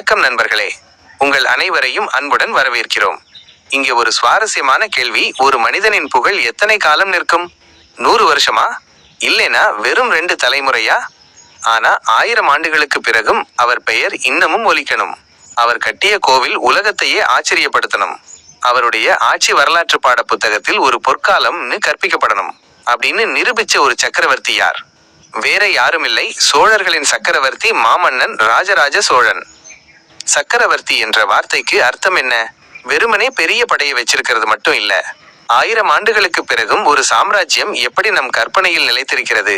வணக்கம் நண்பர்களே, உங்கள் அனைவரையும் அன்புடன் வரவேற்கிறோம். இங்கே ஒரு சுவாரஸ்யமான கேள்வி. ஒரு மனிதனின் புகழ் எத்தனை காலம் நிற்கும்? 100 வருஷமா? இல்லைனா வெறும் 2 தலைமுறையா? ஆனா 1000 ஆண்டுகளுக்கு பிறகும் அவர் பெயர் இன்னமும் ஒலிக்கணும். அவர் கட்டிய கோவில் உலகத்தையே ஆச்சரியப்படுத்தணும். அவருடைய ஆட்சி வரலாற்று பாட புத்தகத்தில் ஒரு பொற்காலம்னு கற்பிக்கப்படணும் அப்படின்னு நிரூபிச்ச ஒரு சக்கரவர்த்தி யார்? வேற யாருமில்லை, சோழர்களின் சக்கரவர்த்தி மாமன்னன் ராஜராஜ சோழன். சக்கரவர்த்தி என்ற வார்த்தைக்கு அர்த்தம் என்ன? வெறுமனே பெரிய படையை வச்சிருக்கிறது மட்டும் இல்ல. 1000 ஆண்டுகளுக்கு பிறகும் ஒரு சாம்ராஜ்யம் எப்படி நம் கற்பனையில் நிலைத்திருக்கிறது?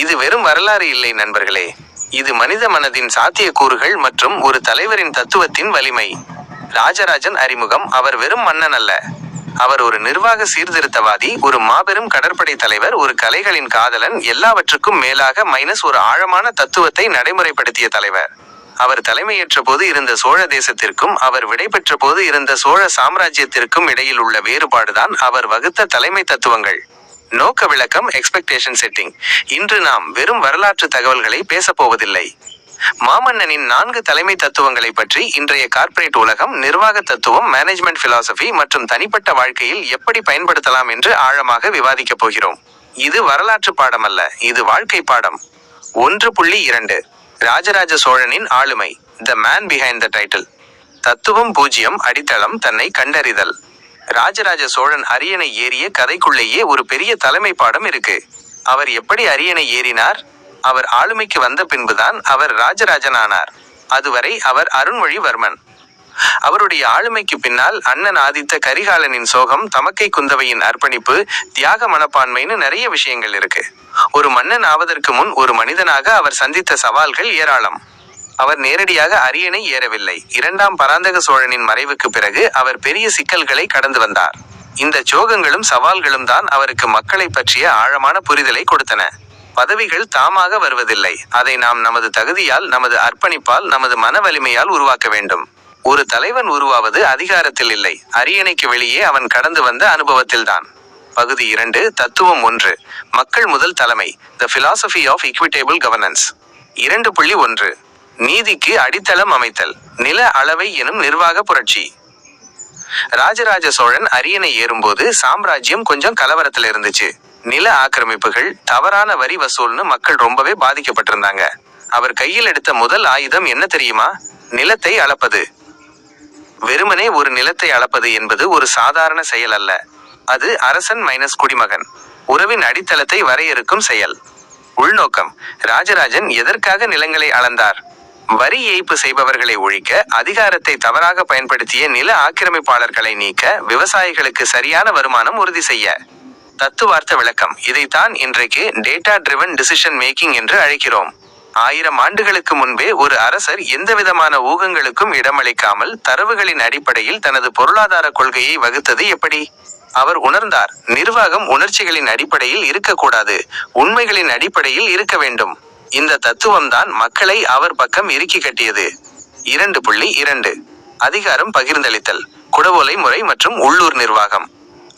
இது வெறும் வரலாறு இல்லை நண்பர்களே, இது மனித மனதின் சாத்தியக்கூறுகள் மற்றும் ஒரு தலைவரின் தத்துவத்தின் வலிமை. ராஜராஜன் அறிமுகம். அவர் வெறும் மன்னன் அல்ல, அவர் ஒரு நிர்வாக சீர்திருத்தவாதி, ஒரு மாபெரும் கடற்படை தலைவர், ஒரு கலைகளின் காதலன், எல்லாவற்றுக்கும் மேலாக ஒரு ஆழமான தத்துவத்தை நடைமுறைப்படுத்திய தலைவர். அவர் தலைமையேற்ற போது இருந்த சோழ தேசத்திற்கும் அவர் விடைபெற்ற போது இருந்த சோழ சாம்ராஜ்யத்திற்கும் இடையில் உள்ள வேறுபாடுதான் அவர் வகுத்த தலைமை தத்துவங்கள். நோக்க விளக்கம், எக்ஸ்பெக்டேஷன் செட்டிங். இன்று நாம் வெறும் வரலாற்று தகவல்களை பேசப்போவதில்லை. மாமன்னனின் 4 தலைமை தத்துவங்களை பற்றி இன்றைய கார்ப்பரேட் உலகம், நிர்வாக தத்துவம், மேனேஜ்மெண்ட் பிலாசபி மற்றும் தனிப்பட்ட வாழ்க்கையில் எப்படி பயன்படுத்தலாம் என்று ஆழமாக விவாதிக்கப் போகிறோம். இது வரலாற்று பாடம் அல்ல, இது வாழ்க்கை பாடம். 1.2 ராஜராஜ சோழனின் ஆளுமை. The man behind the title. தத்துவம் 0. அடித்தளம், தன்னை கண்டறிதல். ராஜராஜ சோழன் அரியணை ஏறிய கதைக்குள்ளேயே ஒரு பெரிய தலைமை பாடம் இருக்கு. அவர் எப்படி அரியணை ஏறினார்? அவர் ஆளுமைக்கு வந்த பின்புதான் அவர் ராஜராஜனானார். அதுவரை அவர் அருண்மொழிவர்மன். அவருடைய ஆளுமைக்கு பின்னால் அண்ணன் ஆதித்த கரிகாலனின் சோகம், தமக்கை குந்தவையின் அர்ப்பணிப்பு, தியாக மனப்பான்மைன்னு நிறைய விஷயங்கள் இருக்கு. ஒரு மன்னன் ஆவதற்கு முன் ஒரு மனிதனாக அவர் சந்தித்த சவால்கள் ஏராளம். அவர் நேரடியாக அரியணை ஏறவில்லை. 2ஆம் பராந்தக சோழனின் மறைவுக்கு பிறகு அவர் பெரிய சிக்கல்களை கடந்து வந்தார். இந்த சோகங்களும் சவால்களும் தான் அவருக்கு மக்களை பற்றிய ஆழமான புரிதலை கொடுத்தன. பதவிகள் தாமாக வருவதில்லை, அதை நாம் நமது தகுதியால், நமது அர்ப்பணிப்பால், நமது மன வலிமையால் உருவாக்க வேண்டும். ஒரு தலைவன் உருவாவது அதிகாரத்தில் இல்லை, அரியணைக்கு வெளியே அவன் கடந்து வந்த அனுபவத்தில்தான். பகுதி 2. தத்துவம் 1. மக்கள் முதல் தலைமை. The philosophy of equitable governance. 2.1 நீதிக்கு அடித்தளம் அமைத்தல். நில அளவை எனும் நிர்வாக புரட்சி. ராஜராஜ சோழன் அரியணை ஏறும்போது சாம்ராஜ்யம் கொஞ்சம் கலவரத்தில் இருந்துச்சு. நில ஆக்கிரமிப்புகள், தவறான வரி வசூல்னு மக்கள் ரொம்பவே பாதிக்கப்பட்டிருந்தாங்க. அவர் கையில் எடுத்த முதல் ஆயுதம் என்ன தெரியுமா? நிலத்தை அளப்பது. வெறுமனே ஒரு நிலத்தை அளப்பது என்பது ஒரு சாதாரண செயல் அல்ல. அது அரசன் குடிமகன் உறவின் அடித்தளத்தை வரையறுக்கும் செயல். உள்நோக்கம். ராஜராஜன் எதற்காக நிலங்களை அளந்தார்? வரி ஏய்ப்பு செய்பவர்களை ஒழிக்க, அதிகாரத்தை தவறாக பயன்படுத்திய நில ஆக்கிரமிப்பாளர்களை நீக்க, விவசாயிகளுக்கு சரியான வருமானம் உறுதி செய்ய. தத்துவார்த்த விளக்கம். இதைத்தான் இன்றைக்கு டேட்டா ட்ரிவன் டிசிஷன் மேக்கிங் என்று அழைக்கிறோம். 1000 ஆண்டுகளுக்கு முன்பே ஒரு அரசர் எந்தவிதமான ஊகங்களுக்கும் இடமளிக்காமல் தரவுகளின் அடிப்படையில் தனது பொருளாதார கொள்கையை வகுத்தது எப்படி? அவர் உணர்ந்தார், நிர்வாகம் உணர்ச்சிகளின் அடிப்படையில் இருக்கக்கூடாது, உண்மைகளின் அடிப்படையில் இருக்க வேண்டும். இந்த தத்துவம்தான் மக்களை அவர் பக்கம் இறுக்கி கட்டியது. 2.2 அதிகாரம் பகிர்ந்தளித்தல். குடவோலை முறை மற்றும் உள்ளூர் நிர்வாகம்.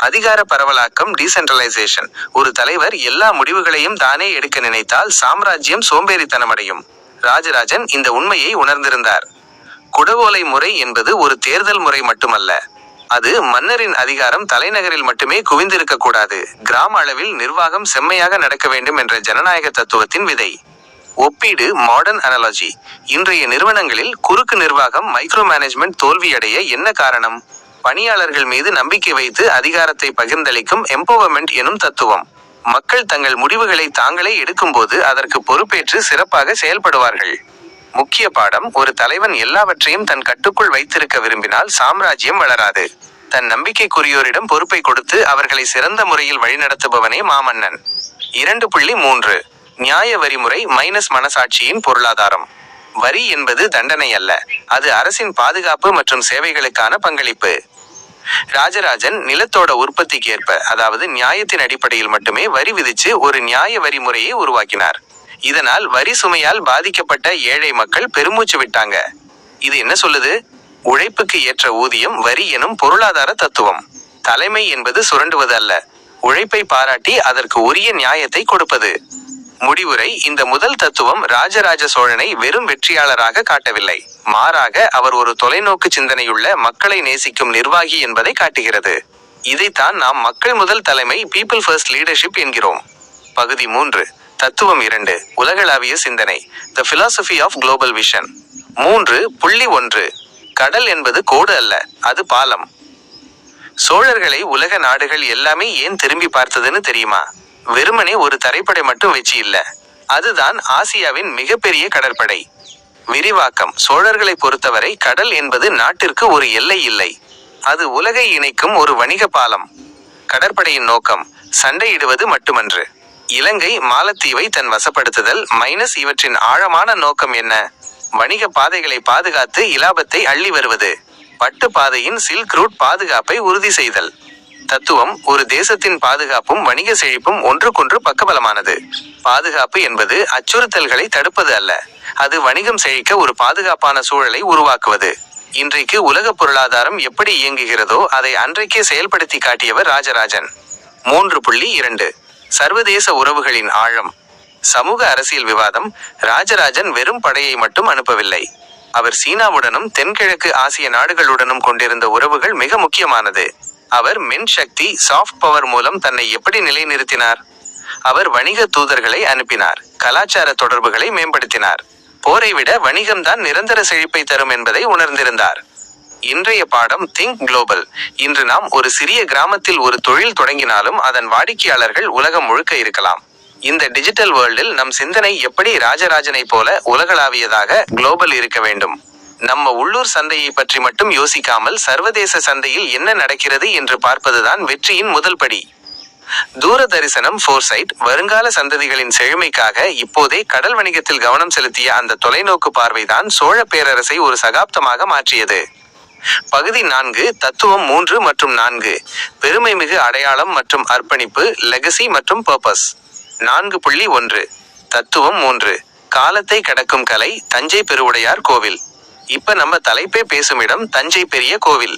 அதிகார பரவலாக்கம், டீசென்ட்ரலைசேஷன். ஒரு தலைவர் எல்லா முடிவுகளையும் தானே எடுக்க நினைத்தால் சாம்ராஜ்யம் சோம்பேறித்தனமடையும். ராஜராஜன் இந்த உண்மையை உணர்ந்திருந்தார். குடவோலை முறை என்பது ஒரு தேர்தல் முறை மட்டுமல்ல, அது மன்னரின் அதிகாரம் தலைநகரில் மட்டுமே குவிந்திருக்க கூடாது, கிராம அளவில் நிர்வாகம் செம்மையாக நடக்க வேண்டும் என்ற ஜனநாயக தத்துவத்தின் விதை. ஒப்பீடு, மாடர்ன் அனாலஜி. இன்றைய நிறுவனங்களில் குறுக்கு நிர்வாகம், மைக்ரோ மேனேஜ்மெண்ட் தோல்வியடைய என்ன காரணம்? பணியாளர்கள் மீது நம்பிக்கை வைத்து அதிகாரத்தை பகிர்ந்தளிக்கும் எம்பவர்மெண்ட் எனும் தத்துவம். மக்கள் தங்கள் முடிவுகளை தாங்களே எடுக்கும்போது அதற்கு பொறுப்பேற்று சிறப்பாக செயல்படுவார்கள். முக்கிய பாடம். ஒரு தலைவன் எல்லாவற்றையும் தன் கட்டுக்குள் வைத்திருக்க விரும்பினால் சாம்ராஜ்யம் வளராது. தன் நம்பிக்கைக்குரியோரிடம் பொறுப்பை கொடுத்து அவர்களை சிறந்த முறையில் வழிநடத்துபவனே மாமன்னன். 2.3 நியாய வரிமுறை மனசாட்சியின் பொருளாதாரம். வரி என்பது தண்டனை அல்ல, அது அரசின் பாதுகாப்பு மற்றும் சேவைகளுக்கான பங்களிப்பு. ராஜராஜன் நிலத்தோட உற்பத்திக்கு ஏற்ப, அதாவது நியாயத்தின் அடிப்படையில் மட்டுமே வரி விதிச்சு ஒரு நியாய வரி முறையை உருவாக்கினார். இதனால் வரி சுமையால் பாதிக்கப்பட்ட ஏழை மக்கள் பெருமூச்சு விட்டாங்க. இது என்ன சொல்லுது? உழைப்புக்கு ஏற்ற ஊதியம், வரி எனும் பொருளாதார தத்துவம். தலைமை என்பது சுரண்டுவது அல்ல, உழைப்பை பாராட்டி அதற்கு உரிய நியாயத்தை கொடுப்பது. முடிவுரை: இந்த முதல் தத்துவம் ராஜராஜ சோழனை வெறும் வெற்றியாளராக காட்டவில்லை, மாறாக அவர் ஒரு தொலைநோக்கு சிந்தனையுள்ள, மக்களை நேசிக்கும் நிர்வாகி என்பதை காட்டுகிறது. இதைத்தான் நாம் மக்கள் முதல் தலைமை, பீப்பிள் ஃபர்ஸ்ட் லீடர்ஷிப் என்கிறோம். பகுதி 3. தத்துவம் 2. உலகளாவிய சிந்தனை. The philosophy of global vision. 3.1. கடல் என்பது கோடு அல்ல, அது பாலம். சோழர்களை உலக நாடுகள் எல்லாமே ஏன் திரும்பி பார்த்ததுன்னு தெரியுமா? வெறுமனே ஒரு தரைப்படை மட்டும் வச்சு இல்ல. அதுதான் ஆசியாவின் மிகப்பெரிய கடற்படை. விரிவாக்கம்: சோழர்களை பொறுத்தவரை கடல் என்பது நாட்டிற்கு ஒரு எல்லை இல்லை, அது உலகை இணைக்கும் ஒரு வணிக பாலம். கடற்படையின் நோக்கம் சண்டையிடுவது மட்டுமன்று. இலங்கை, மாலத்தீவை தன் வசப்படுத்துதல் மைனஸ் இவற்றின் ஆழமான நோக்கம் என்ன? வணிக பாதைகளை பாதுகாத்து இலாபத்தை அள்ளி வருவது. பட்டு பாதையின் சில்க் ரூட் பாதுகாப்பை உறுதி செய்தல். தத்துவம்: ஒரு தேசத்தின் பாதுகாப்பும் வணிக செழிப்பும் ஒன்றுக்கொன்று பக்கபலமானது. பாதுகாப்பு என்பது அச்சுறுத்தல்களை தடுப்பது அல்ல, அது வணிகம் செழிக்க ஒரு பாதுகாப்பான சூழலை உருவாக்குவது. இன்றைக்கு உலக பொருளாதாரம் எப்படி இயங்குகிறதோ அதை அன்றைக்கே செயல்படுத்தி காட்டியவர் ராஜராஜன். 3.2. சர்வதேச உறவுகளின் ஆழம். சமூக அரசியல் விவாதம். ராஜராஜன் வெறும் படையை மட்டும் அனுப்பவில்லை, அவர் சீனாவுடனும் தென்கிழக்கு ஆசிய நாடுகளுடனும் கொண்டிருந்த உறவுகள் மிக முக்கியமானது. அவர் மென் சக்தி, சாஃப்ட் பவர் மூலம் தன்னை எப்படி நிலைநிறுத்தினார்? அவர் வணிக தூதர்களை அனுப்பினார், கலாச்சார தொடர்புகளை மேம்படுத்தினார். போரை விட வணிகம்தான் நிரந்தர செழிப்பை தரும் என்பதை உணர்ந்திருந்தார். இன்றைய பாடம் திங்க் குளோபல். இன்று நாம் ஒரு சிறிய கிராமத்தில் ஒரு தொழில் தொடங்கினாலும் அதன் வாடிக்கையாளர்கள் உலகம் முழுக்க இருக்கலாம். இந்த டிஜிட்டல் வேர்ல்டில் நம் சிந்தனை எப்படி ராஜராஜனை போல உலகளாவியதாக குளோபல் இருக்க வேண்டும்? நம்ம உள்ளூர் சந்தையை பற்றி மட்டும் யோசிக்காமல் சர்வதேச சந்தையில் என்ன நடக்கிறது என்று பார்ப்பதுதான் வெற்றியின் முதல் படி. தூர தரிசனம், ஃபோர்சைட். வருங்கால சந்ததிகளின் செழுமைக்காக இப்போதே கடல் வணிகத்தில் கவனம் செலுத்திய அந்த தொலைநோக்கு பார்வைதான் சோழ பேரரசை ஒரு சகாப்தமாக மாற்றியது. பகுதி 4. தத்துவம் 3 மற்றும் 4. பெருமைமிகு அடையாளம் மற்றும் அர்ப்பணிப்பு. லெகசி மற்றும் பர்பஸ். 4.1. தத்துவம் 3. காலத்தை கடக்கும் கலை. தஞ்சை பெருவுடையார் கோவில். இப்ப நம்ம தலைப்பே பேசும் இடம் தஞ்சை பெரிய கோவில்.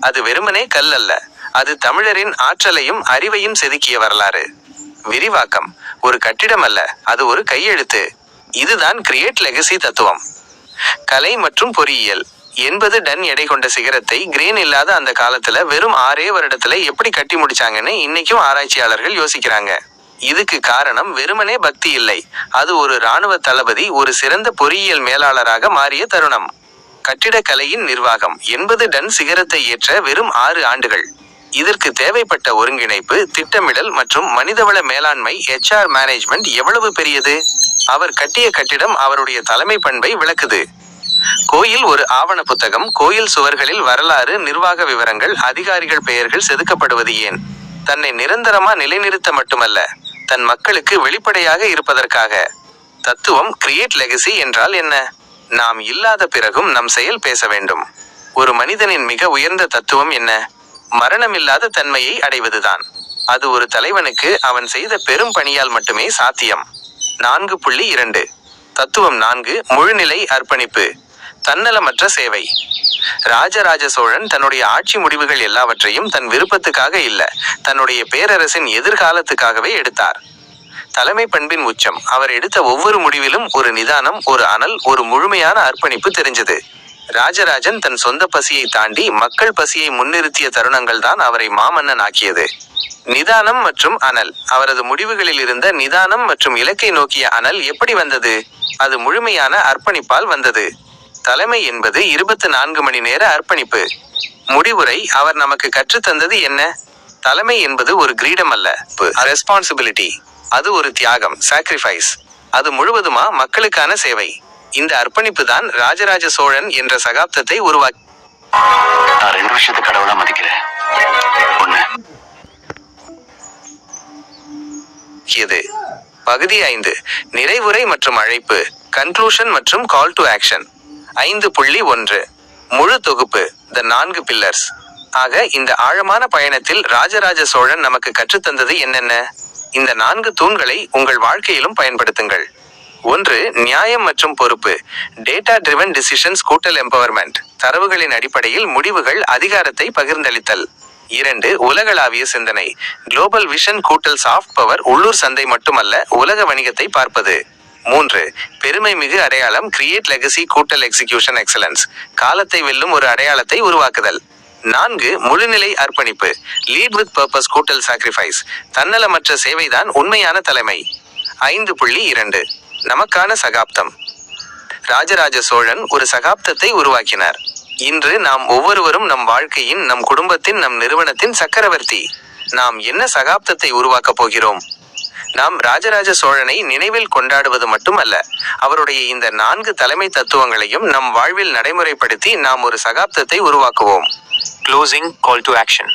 அது வெறுமனே கல் அல்ல, அது தமிழரின் ஆற்றலையும் அறிவையும் செதுக்கிய வரலாறு. விரிவாக்கம்: ஒரு கட்டிடம் அல்ல, அது ஒரு கையெழுத்து. இதுதான் கிரியேட் லெகசி தத்துவம். கலை மற்றும் பொறியியல். 80 டன் எடை கொண்ட சிகரத்தை கிரேன் இல்லாத அந்த காலத்துல வெறும் 6 வருடத்துல எப்படி கட்டி முடிச்சாங்கன்னு இன்னைக்கும் ஆராய்ச்சியாளர்கள் யோசிக்கிறாங்க. இதுக்கு காரணம் வெறுமனே பக்தி இல்லை, அது ஒரு இராணுவ தளபதி ஒரு சிறந்த பொறியியல் மேலாளராக மாறிய தருணம். கட்டிடக்கலையின் நிர்வாகம். 80 டன் சிகரத்தை ஏற்ற வெறும் 6 ஆண்டுகள். இதற்கு தேவைப்பட்ட ஒருங்கிணைப்பு, திட்டமிடல் மற்றும் மனிதவள மேலாண்மை, HR மேனேஜ்மெண்ட் எவ்வளவு பெரியது? அவர் கட்டிய கட்டிடம் அவருடைய தலைமை பண்பை விளக்குது. கோயில் ஒரு ஆவண புத்தகம். கோயில் சுவர்களில் வரலாறு, நிர்வாக விவரங்கள், அதிகாரிகள் பெயர்கள் செதுக்கப்படுவது ஏன்? தன்னை நிரந்தரமா நிலைநிறுத்த மட்டுமல்ல, தன் மக்களுக்கு வெளிப்படையாக இருப்பதற்காக. தத்துவம் கிரியேட் லெகசி என்றால் என்ன? நாம் இல்லாத பிறகும் நம் செயல் பேச வேண்டும். ஒரு மனிதனின் மிக உயர்ந்த தத்துவம் என்ன? மரணமில்லாத தன்மையை அடைவதுதான். அது ஒரு தலைவனுக்கு அவன் செய்த பெரும் பணியால் மட்டுமே சாத்தியம். 4.2. தத்துவம் 4. முழுநிலை அர்ப்பணிப்பு. தன்னலமற்ற சேவை. ராஜராஜ சோழன் தன்னுடைய ஆட்சி முடிவுகள் எல்லாவற்றையும் தன் விருப்பத்துக்காக இல்ல, தன்னுடைய பேரரசின் எதிர்காலத்துக்காகவே எடுத்தார். தலைமை பண்பின் உச்சம். அவர் எடுத்த ஒவ்வொரு முடிவிலும் ஒரு நிதானம், ஒரு அனல், ஒரு முழுமையான அர்ப்பணிப்பு தெரிஞ்சது. ராஜராஜன் தன் சொந்த பசியை தாண்டி மக்கள் பசியை முன்னிறுத்திய தருணங்கள் தான் அவரை மாமன்னன் ஆக்கியது. நிதானம் மற்றும் அனல். அவரது முடிவுகளில் இருந்த நிதானம் மற்றும் இலக்கை நோக்கிய அனல் எப்படி வந்தது? அது முழுமையான அர்ப்பணிப்பால் வந்தது. தலைமை என்பது 24 மணி நேர அர்ப்பணிப்பு. முடிவுரை: அவர் நமக்கு கற்றுத்தந்தது என்ன? தலைமை என்பது ஒரு கிரீடம் அல்ல, ரெஸ்பான்சிபிலிட்டி. அது ஒரு தியாகம், சாக்ரிஃபைஸ். அது முழுவதுமா மக்களுக்கான சேவை. இந்த அர்ப்பணிப்பு தான் ராஜராஜ சோழன் என்ற சகாப்தத்தை உருவாக்கி. நான் 2 விஷயத்தை கடவுளா மதிக்கிறேன். பகுதி 5. நிறைவுரை மற்றும் அழைப்பு. கன்க்ளூஷன் மற்றும் கால் டு ஆக்ஷன். 5.1. முழு தொகுப்பு. த 4 பில்லர்ஸ். ஆக இந்த ஆழமான பயணத்தில் ராஜராஜ சோழன் நமக்கு கற்றுத்தந்தது என்னென்ன? இந்த 4 தூண்களை உங்கள் வாழ்க்கையிலும் பயன்படுத்துங்கள். 1. நியாயம் மற்றும் பொறுப்பு. டேட்டா ட்ரிவன் டிசிஷன்ஸ் கூட்டல் எம்பவர்மெண்ட். தரவுகளின் அடிப்படையில் முடிவுகள், அதிகாரத்தை பகிர்ந்தளித்தல். 2. உலகளாவிய சிந்தனை. குளோபல் விஷன் கூட்டல் சாஃப்ட் பவர். உள்ளூர் சந்தை மட்டுமல்ல, உலக வணிகத்தை பார்ப்பது. 3. பெருமை மிகு அடையாளம். கிரியேட் லெகசி கூட்டல் எக்ஸிகியூஷன் எக்ஸலன்ஸ். காலத்தை வெல்லும் ஒரு அடையாளத்தை உருவாக்குதல். 4. முழுநிலை அர்ப்பணிப்பு. லீட் வித் பர்பஸ் கூட்டல் சாக்ரிஃபைஸ். தன்னலமற்ற சேவைதான் உண்மையான தலைமை. 5.2 நமக்கான சகாப்தம். ராஜராஜ சோழன் ஒரு சகாப்தத்தை உருவாக்கினார். இன்று நாம் ஒவ்வொருவரும் நம் வாழ்க்கையின், நம் குடும்பத்தின், நம் நிறுவனத்தின் சக்கரவர்த்தி. நாம் என்ன சகாப்தத்தை உருவாக்கப் போகிறோம்? நாம் ராஜராஜ சோழனை நினைவில் கொண்டாடுவது மட்டுமல்ல, அவருடைய இந்த 4 தலைமை தத்துவங்களையும் நம் வாழ்வில் நடைமுறைப்படுத்தி நாம் ஒரு சகாப்தத்தை உருவாக்குவோம். Closing call to action.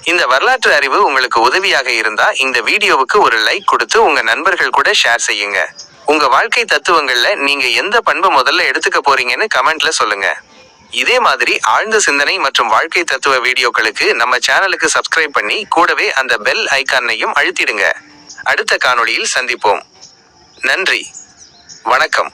இந்த வரலாற்று அறிவு உங்களுக்கு உதவியாக இருந்தா இந்த வீடியோவுக்கு ஒரு லைக் கொடுத்து உங்க நண்பர்கள் கூட ஷேர் செய்யுங்க. உங்க வாழ்க்கை தத்துவங்கள்ல நீங்க எந்த பண்பு முதல்ல எடுத்துக்க போறீங்கன்னு கமெண்ட்ல சொல்லுங்க. இதே மாதிரி ஆழ்ந்த சிந்தனை மற்றும் வாழ்க்கை தத்துவ வீடியோக்களுக்கு நம்ம சேனலுக்கு சப்ஸ்கிரைப் பண்ணி கூடவே அந்த பெல் ஐகானையும் அழுத்திடுங்க. அடுத்த காணொளியில் சந்திப்போம். நன்றி, வணக்கம்.